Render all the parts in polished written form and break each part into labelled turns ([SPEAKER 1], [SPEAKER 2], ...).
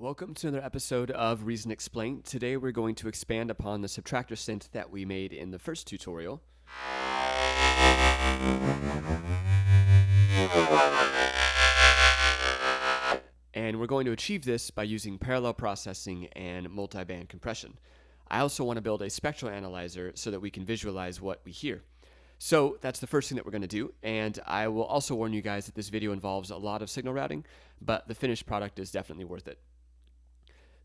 [SPEAKER 1] Welcome to another episode of Reason Explained. Today we're going to expand upon the Subtractor Synth that we made in the first tutorial. And we're going to achieve this by using parallel processing and multi-band compression. I also want to build a spectral analyzer so that we can visualize what we hear. So that's the first thing that we're going to do, and I will also warn you guys that this video involves a lot of signal routing, but the finished product is definitely worth it.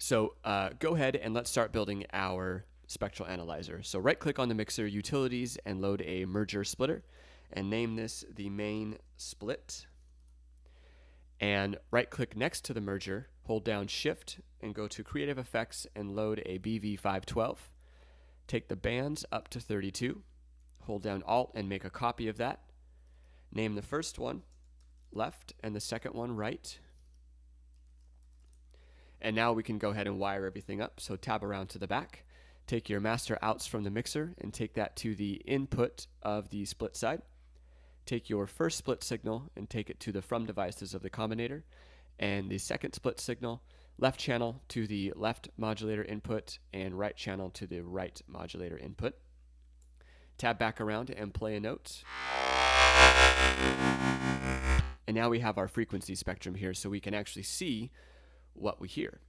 [SPEAKER 1] So go ahead and let's start building our spectral analyzer. So right click on the mixer, utilities, and load a merger splitter, and name this the main split. And right click next to the merger, hold down shift and go to creative effects and load a BV512. Take the bands up to 32, hold down alt and make a copy of that. Name the first one left and the second one right. And now we can go ahead and wire everything up. So tab around to the back, take your master outs from the mixer and take that to the input of the split side. Take your first split signal and take it to the from devices of the combinator, and the second split signal, left channel to the left modulator input and right channel to the right modulator input. Tab back around and play a note. And now we have our frequency spectrum here, so we can actually see what we hear.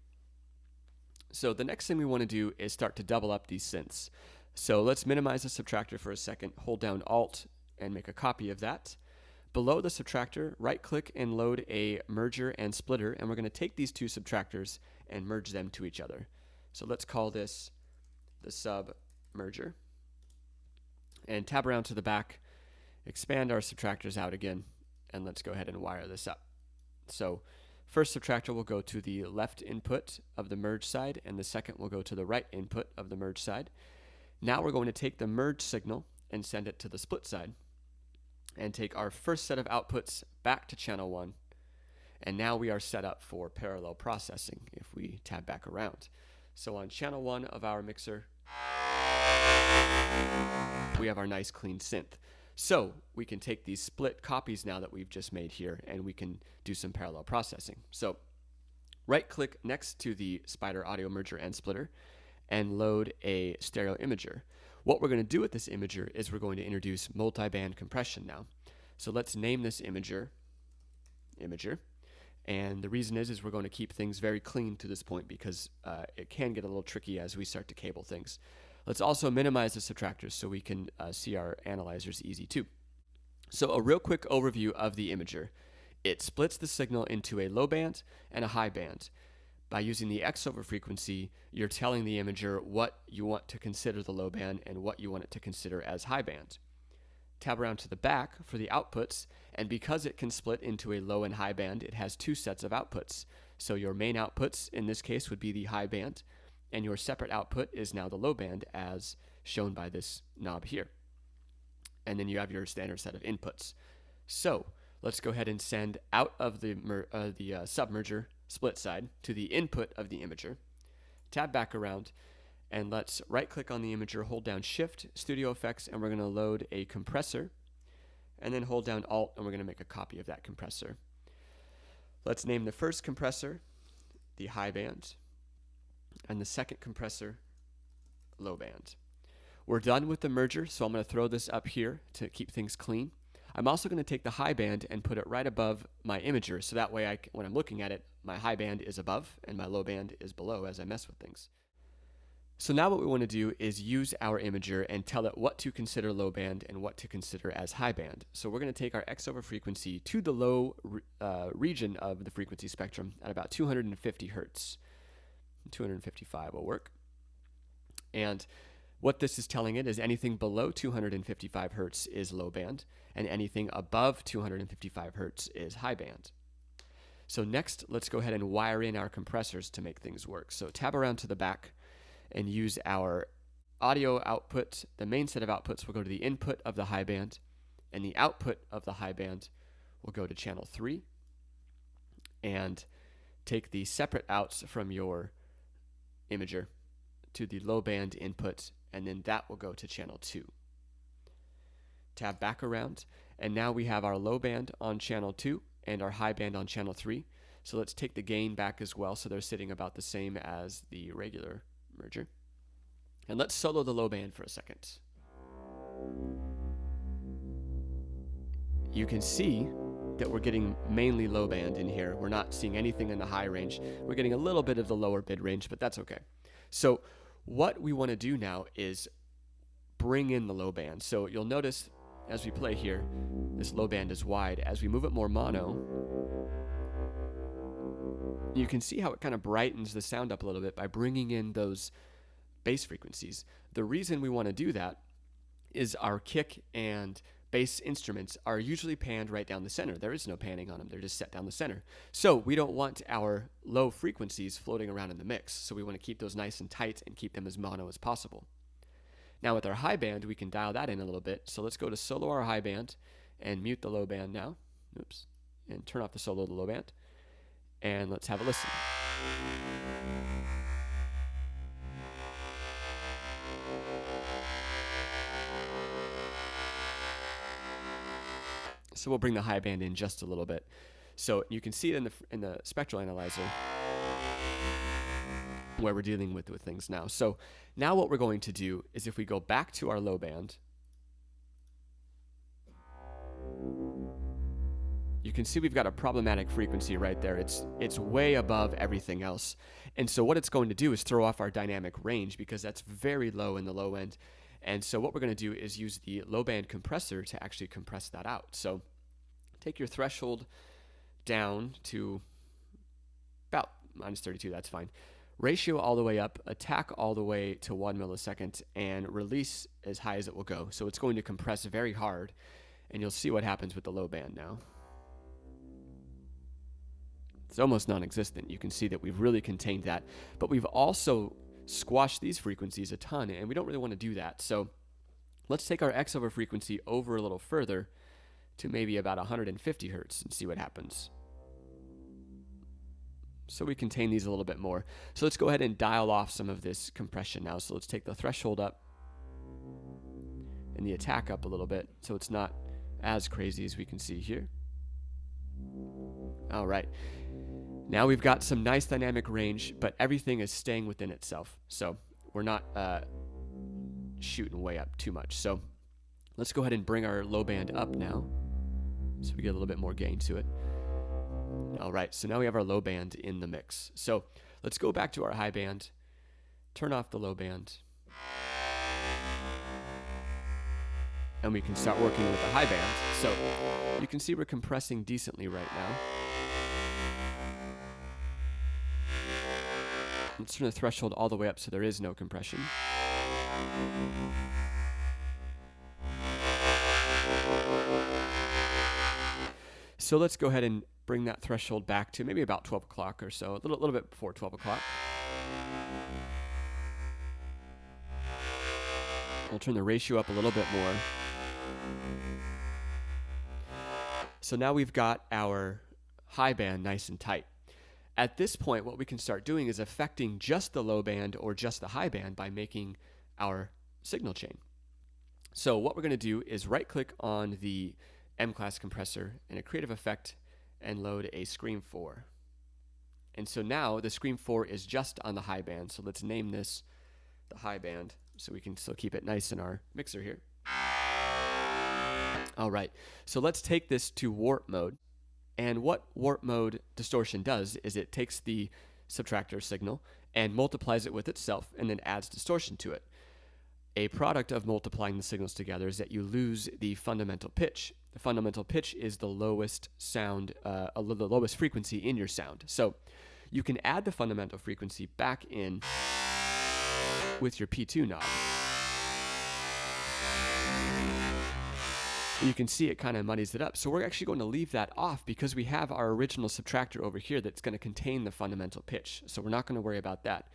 [SPEAKER 1] So the next thing we want to do is start to double up these synths. So let's minimize the subtractor for a second, hold down alt and make a copy of that. Below the subtractor, right click and load a merger and splitter, and we're going to take these two subtractors and merge them to each other. So let's call this the SubMerger. And tab around to the back, expand our subtractors out again, and let's go ahead and wire this up. So first subtractor will go to the left input of the merge side, and the second will go to the right input of the merge side. Now we're going to take the merge signal and send it to the split side, and take our first set of outputs back to channel 1. And now we are set up for parallel processing if we tab back around. So on channel 1 of our mixer, we have our nice clean synth. So we can take these split copies now that we've just made here, and we can do some parallel processing. So right click next to the Spider Audio Merger and Splitter and load a stereo imager. What we're going to do with this imager is we're going to introduce multi-band compression now. So let's name this imager. And the reason is we're going to keep things very clean to this point because it can get a little tricky as we start to cable things. Let's also minimize the subtractors so we can see our analyzers easy too. So a real quick overview of the imager. It splits the signal into a low band and a high band. By using the X over frequency, you're telling the imager what you want to consider the low band and what you want it to consider as high band. Tab around to the back for the outputs, and because it can split into a low and high band, it has two sets of outputs. So your main outputs in this case would be the high band, and your separate output is now the low band as shown by this knob here. And then you have your standard set of inputs. So let's go ahead and send out of the SubMerger split side to the input of the imager. Tab back around and let's right click on the imager, hold down shift, studio effects, and we're going to load a compressor, and then hold down alt and we're going to make a copy of that compressor. Let's name the first compressor the high band and the second compressor low band. We're done with the merger, so I'm going to throw this up here to keep things clean. I'm also going to take the high band and put it right above my imager, so that way when I'm looking at it, my high band is above and my low band is below as I mess with things. So now what we want to do is use our imager and tell it what to consider low band and what to consider as high band. So we're going to take our X over frequency to the low region of the frequency spectrum at about 250 hertz. 255 will work. And what this is telling it is anything below 255 hertz is low band, and anything above 255 hertz is high band. So next, let's go ahead and wire in our compressors to make things work. So tab around to the back and use our audio output. The main set of outputs will go to the input of the high band, and the output of the high band will go to channel 3. And take the separate outs from your imager to the low band input, and then that will go to channel 2. Tab back around, and now we have our low band on channel 2 and our high band on channel 3. So let's take the gain back as well, so they're sitting about the same as the regular merger. And let's solo the low band for a second. You can see that we're getting mainly low band in here. We're not seeing anything in the high range. We're getting a little bit of the lower mid range, but that's okay. So what we want to do now is bring in the low band. So you'll notice as we play here, this low band is wide. As we move it more mono, you can see how it kind of brightens the sound up a little bit by bringing in those bass frequencies. The reason we want to do that is our kick and bass instruments are usually panned right down the center. There is no panning on them. They're just set down the center. So we don't want our low frequencies floating around in the mix. So we want to keep those nice and tight and keep them as mono as possible. Now with our high band, we can dial that in a little bit. So let's go to solo our high band and mute the low band now. Oops. And turn off the solo of the low band. And let's have a listen. So we'll bring the high band in just a little bit. So you can see it in the Spectral Analyzer where we're dealing with things now. So now what we're going to do is if we go back to our low band, you can see we've got a problematic frequency right there. It's way above everything else. And so what it's going to do is throw off our dynamic range because that's very low in the low end. And so what we're going to do is use the low band compressor to actually compress that out. So take your threshold down to about -32, that's fine. Ratio all the way up, attack all the way to 1 millisecond, and release as high as it will go. So it's going to compress very hard, and you'll see what happens with the low band now. It's almost non-existent. You can see that we've really contained that, but we've also squashed these frequencies a ton, and we don't really want to do that. So let's take our X over frequency over a little further to maybe about 150 hertz and see what happens. So we contain these a little bit more. So let's go ahead and dial off some of this compression now. So let's take the threshold up and the attack up a little bit so it's not as crazy as we can see here. All right. Now we've got some nice dynamic range, but everything is staying within itself. So we're not shooting way up too much. So let's go ahead and bring our low band up now so we get a little bit more gain to it. All right, so now we have our low band in the mix. So let's go back to our high band, turn off the low band, and we can start working with the high band. So you can see we're compressing decently right now. Let's turn the threshold all the way up so there is no compression. So let's go ahead and bring that threshold back to maybe about 12 o'clock or so, a little bit before 12 o'clock. We'll turn the ratio up a little bit more. So now we've got our high band nice and tight. At this point, what we can start doing is affecting just the low band or just the high band by making our signal chain. So what we're going to do is right-click on the M-class compressor in a creative effect and load a Scream 4. And so now the Scream 4 is just on the high band. So let's name this the high band so we can still keep it nice in our mixer here. All right, so let's take this to warp mode. And what warp mode distortion does is it takes the subtractor signal and multiplies it with itself and then adds distortion to it. A product of multiplying the signals together is that you lose the fundamental pitch. The fundamental pitch is the lowest sound, the lowest frequency in your sound. So you can add the fundamental frequency back in with your P2 knob. You can see it kind of muddies it up. So we're actually going to leave that off because we have our original subtractor over here that's going to contain the fundamental pitch. So we're not going to worry about that.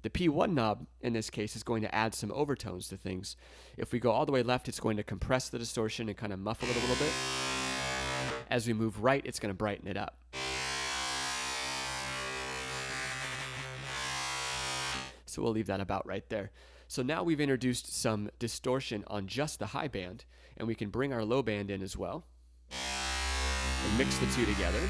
[SPEAKER 1] The P1 knob, in this case, is going to add some overtones to things. If we go all the way left, it's going to compress the distortion and kind of muffle it a little bit. As we move right, it's going to brighten it up. So we'll leave that about right there. So now we've introduced some distortion on just the high band, and we can bring our low band in as well and mix the two together.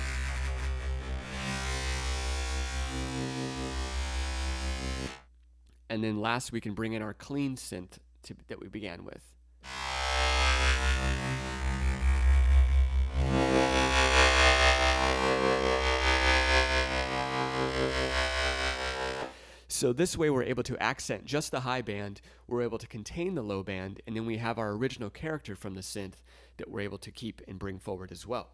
[SPEAKER 1] And then last, we can bring in our clean synth that we began with. So this way we're able to accent just the high band, we're able to contain the low band, and then we have our original character from the synth that we're able to keep and bring forward as well.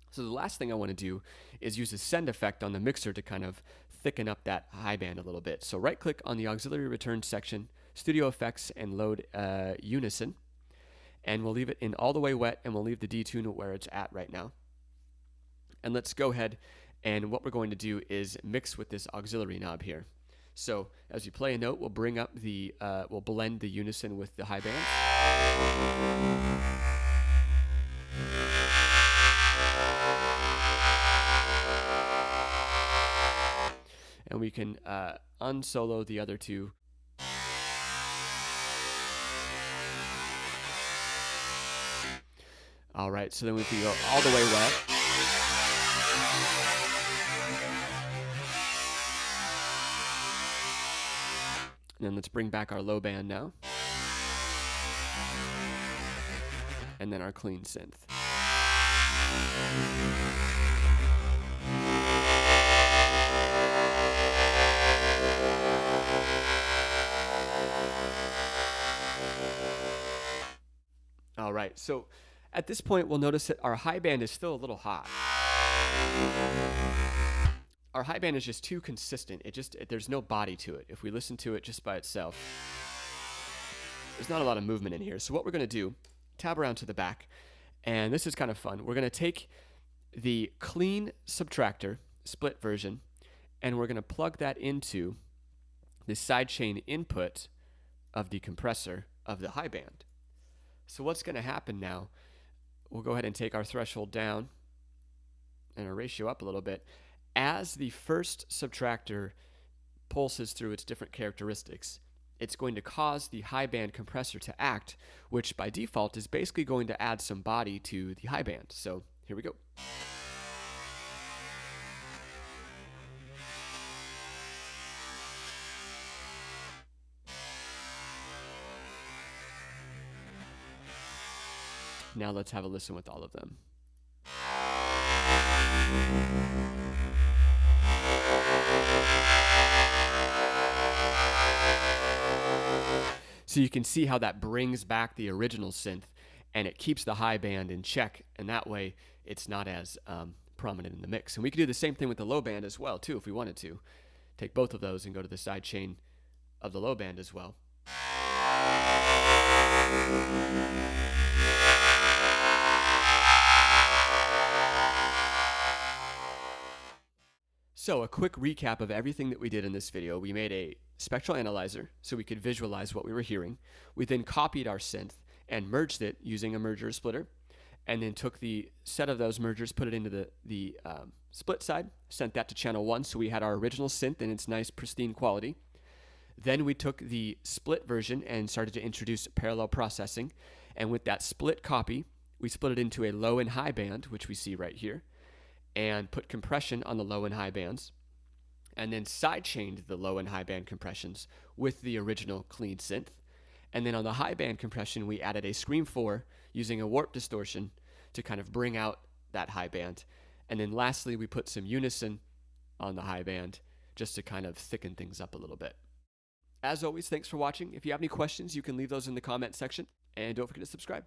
[SPEAKER 1] So the last thing I want to do is use a send effect on the mixer to kind of thicken up that high band a little bit. So right click on the auxiliary return section, Studio Effects, and load Unison. And we'll leave it in all the way wet, and we'll leave the detune where it's at right now. And let's go ahead, and what we're going to do is mix with this auxiliary knob here. So as you play a note, we'll bring up the, we'll blend the unison with the high bands. And we can unsolo the other two. All right, so then we can go all the way wet. And then let's bring back our low band now. And then our clean synth. All right, so at this point, we'll notice that our high band is still a little hot. Our high band is just too consistent. There's no body to it. If we listen to it just by itself, there's not a lot of movement in here. So what we're going to do, tab around to the back, and this is kind of fun. We're going to take the clean Subtractor split version, and we're going to plug that into the sidechain input of the compressor of the high band. So what's going to happen now, we'll go ahead and take our threshold down and our ratio up a little bit. As the first subtractor pulses through its different characteristics, it's going to cause the high band compressor to act, which by default is basically going to add some body to the high band. So here we go. Now let's have a listen with all of them. So you can see how that brings back the original synth, and it keeps the high band in check, and that way it's not as prominent in the mix. And we could do the same thing with the low band as well, too, if we wanted to. Take both of those and go to the side chain of the low band as well. So a quick recap of everything that we did in this video. We made a spectral analyzer so we could visualize what we were hearing. We then copied our synth and merged it using a merger splitter, and then took the set of those mergers, put it into the split side, sent that to channel 1 so we had our original synth in its nice pristine quality. Then we took the split version and started to introduce parallel processing, and with that split copy, we split it into a low and high band, which we see right here, and put compression on the low and high bands, and then sidechained the low and high band compressions with the original clean synth. And then on the high band compression, we added a Scream 4 using a warp distortion to kind of bring out that high band. And then lastly, we put some unison on the high band just to kind of thicken things up a little bit. As always, thanks for watching. If you have any questions, you can leave those in the comment section, and don't forget to subscribe.